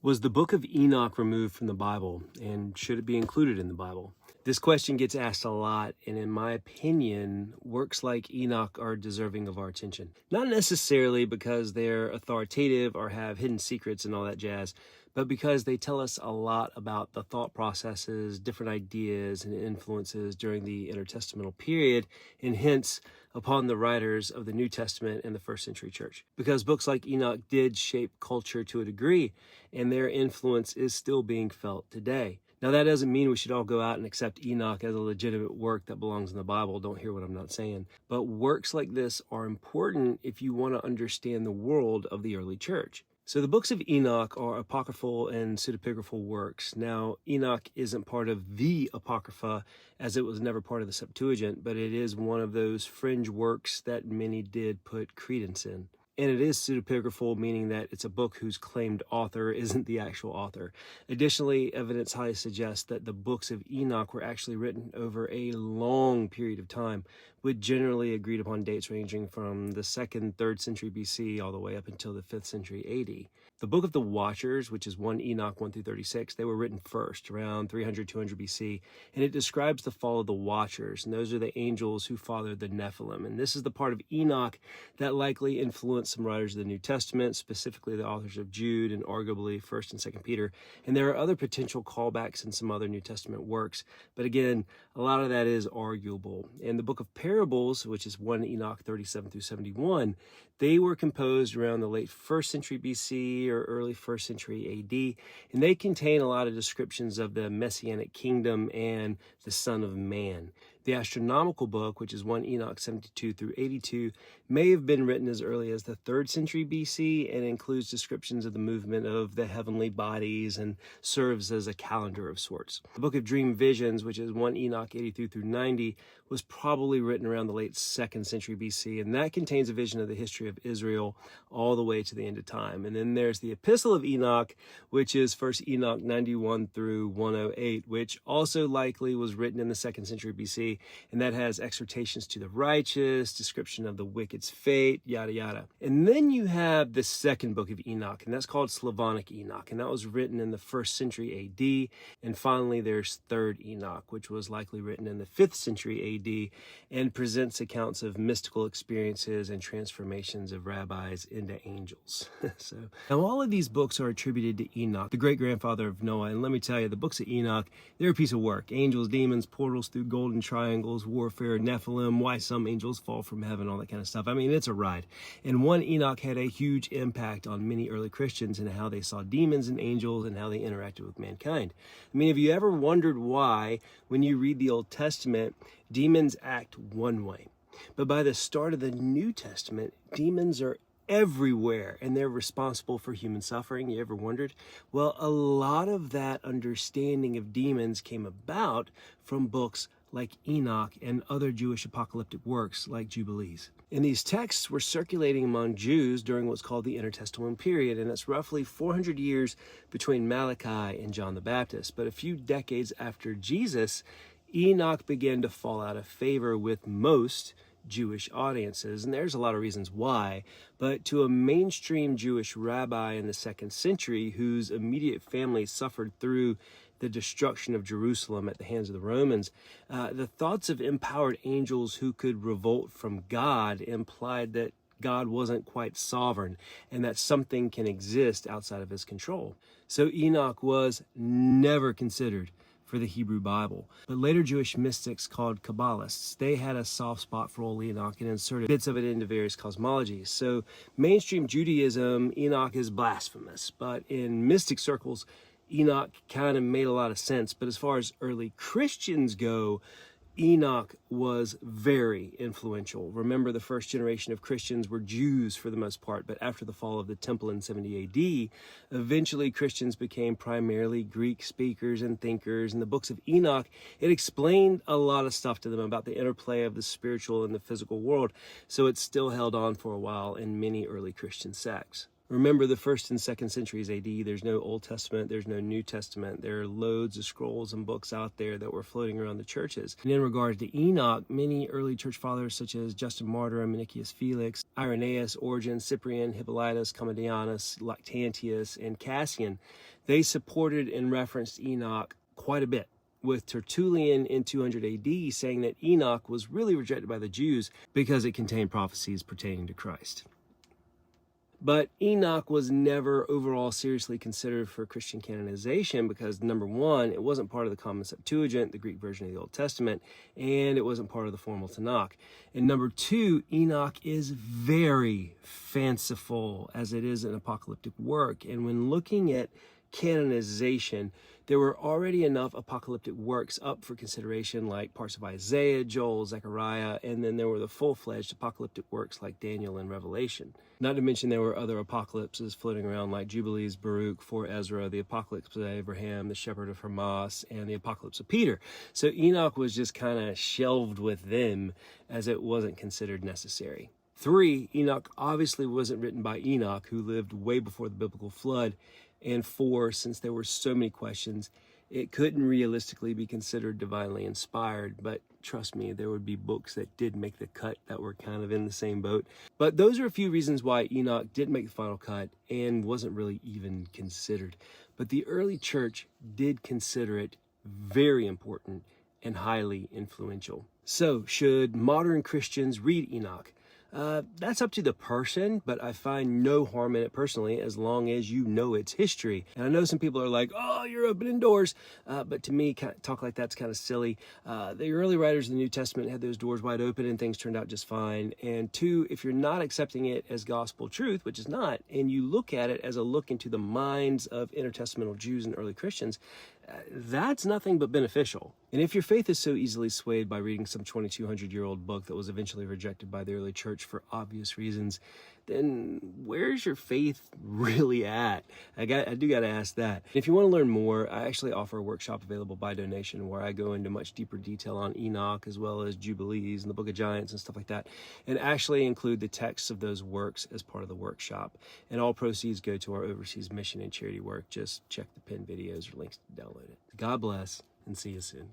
Was the Book of Enoch removed from the Bible, and should it be included in the Bible? This question gets asked a lot, and in my opinion, works like Enoch are deserving of our attention. Not necessarily because they're authoritative or have hidden secrets and all that jazz, but because they tell us a lot about the thought processes, different ideas, and influences during the intertestamental period, and hence upon the writers of the New Testament and the first century church. Because books like Enoch did shape culture to a degree, and their influence is still being felt today. Now, that doesn't mean we should all go out and accept Enoch as a legitimate work that belongs in the Bible. Don't hear what I'm not saying. But works like this are important if you want to understand the world of the early church. So the books of Enoch are apocryphal and pseudepigraphal works. Now, Enoch isn't part of the Apocrypha, as it was never part of the Septuagint, but it is one of those fringe works that many did put credence in. And it is pseudepigraphal, meaning that it's a book whose claimed author isn't the actual author. Additionally, evidence highly suggests that the books of Enoch were actually written over a long period of time, with generally agreed upon dates ranging from the 2nd, 3rd century BC all the way up until the 5th century AD. The Book of the Watchers, which is 1 Enoch 1 through 36, they were written first, around 300, 200 BC, and it describes the fall of the Watchers, and those are the angels who fathered the Nephilim. And this is the part of Enoch that likely influenced some writers of the New Testament, specifically the authors of Jude and arguably 1st and 2nd Peter. And there are other potential callbacks in some other New Testament works, but again, a lot of that is arguable. And the Book of Parables, which is 1 Enoch 37 through 71, they were composed around the late 1st century BC or early 1st century AD, and they contain a lot of descriptions of the Messianic kingdom and the Son of Man. The astronomical book, which is 1 Enoch 72 through 82, may have been written as early as the 3rd century BC and includes descriptions of the movement of the heavenly bodies and serves as a calendar of sorts. The Book of Dream Visions, which is 1 Enoch 83 through 90, was probably written around the late 2nd century BC, and that contains a vision of the history of Israel all the way to the end of time. And then there's the Epistle of Enoch, which is 1 Enoch 91 through 108, which also likely was written in the 2nd century BC, and that has exhortations to the righteous, description of the wicked's fate, yada yada. And then you have the 2nd book of Enoch, and that's called Slavonic Enoch, and that was written in the 1st century AD. And finally, there's 3rd Enoch, which was likely written in the 5th century AD, and presents accounts of mystical experiences and transformations of rabbis into angels. So now all of these books are attributed to Enoch, the great-grandfather of Noah. And let me tell you, the books of Enoch, they're a piece of work. Angels, demons, portals through golden triangles, warfare, Nephilim, why some angels fall from heaven, all that kind of stuff. I mean, it's a ride. And 1 Enoch had a huge impact on many early Christians and how they saw demons and angels and how they interacted with mankind. I mean, have you ever wondered why, when you read the Old Testament, demons act one way, but by the start of the New Testament, demons are everywhere and they're responsible for human suffering? You ever wondered? Well, a lot of that understanding of demons came about from books like Enoch and other Jewish apocalyptic works like Jubilees. And these texts were circulating among Jews during what's called the Intertestamental Period, and it's roughly 400 years between Malachi and John the Baptist. But a few decades after Jesus, Enoch began to fall out of favor with most Jewish audiences, and there's a lot of reasons why, but to a mainstream Jewish rabbi in the 2nd century whose immediate family suffered through the destruction of Jerusalem at the hands of the Romans, the thoughts of empowered angels who could revolt from God implied that God wasn't quite sovereign and that something can exist outside of his control. So Enoch was never considered for the Hebrew Bible. But later Jewish mystics called Kabbalists, they had a soft spot for old Enoch and inserted bits of it into various cosmologies. So mainstream Judaism, Enoch is blasphemous, but in mystic circles, Enoch kind of made a lot of sense. But as far as early Christians go, Enoch was very influential. Remember, the first generation of Christians were Jews for the most part, but after the fall of the temple in 70 AD, eventually Christians became primarily Greek speakers and thinkers. In the books of Enoch, it explained a lot of stuff to them about the interplay of the spiritual and the physical world, so it still held on for a while in many early Christian sects. Remember, the 1st and 2nd centuries AD, there's no Old Testament, there's no New Testament. There are loads of scrolls and books out there that were floating around the churches. And in regard to Enoch, many early church fathers such as Justin Martyr, Menicius Felix, Irenaeus, Origen, Cyprian, Hippolytus, Commodianus, Lactantius, and Cassian, they supported and referenced Enoch quite a bit, with Tertullian in 200 AD saying that Enoch was really rejected by the Jews because it contained prophecies pertaining to Christ. But Enoch was never overall seriously considered for Christian canonization because, number one, it wasn't part of the Common Septuagint, the Greek version of the Old Testament, and it wasn't part of the formal Tanakh. And number two, Enoch is very fanciful as it is an apocalyptic work. And when looking at canonization, there were already enough apocalyptic works up for consideration, like parts of Isaiah, Joel, Zechariah, and then there were the full-fledged apocalyptic works like Daniel and Revelation. Not to mention there were other apocalypses floating around like Jubilees, Baruch, 4 Ezra, the Apocalypse of Abraham, the Shepherd of Hermas, and the Apocalypse of Peter. So Enoch was just kind of shelved with them as it wasn't considered necessary. 3, Enoch obviously wasn't written by Enoch, who lived way before the biblical flood. And 4, since there were so many questions, it couldn't realistically be considered divinely inspired. But trust me, there would be books that did make the cut that were kind of in the same boat. But those are a few reasons why Enoch didn't make the final cut and wasn't really even considered. But the early church did consider it very important and highly influential. So, should modern Christians read Enoch? That's up to the person, but I find no harm in it personally as long as you know its history. And I know some people are like, oh, you're opening doors. But to me, talk like that's kind of silly. The early writers of the New Testament had those doors wide open and things turned out just fine. And 2, if you're not accepting it as gospel truth, which is not, and you look at it as a look into the minds of intertestamental Jews and early Christians, that's nothing but beneficial. And if your faith is so easily swayed by reading some 2,200-year-old book that was eventually rejected by the early church for obvious reasons, then where's your faith really at? I do got to ask that. If you want to learn more, I actually offer a workshop available by donation where I go into much deeper detail on Enoch as well as Jubilees and the Book of Giants and stuff like that, and actually include the texts of those works as part of the workshop. And all proceeds go to our overseas mission and charity work. Just check the pinned videos or links to download it. God bless, and see you soon.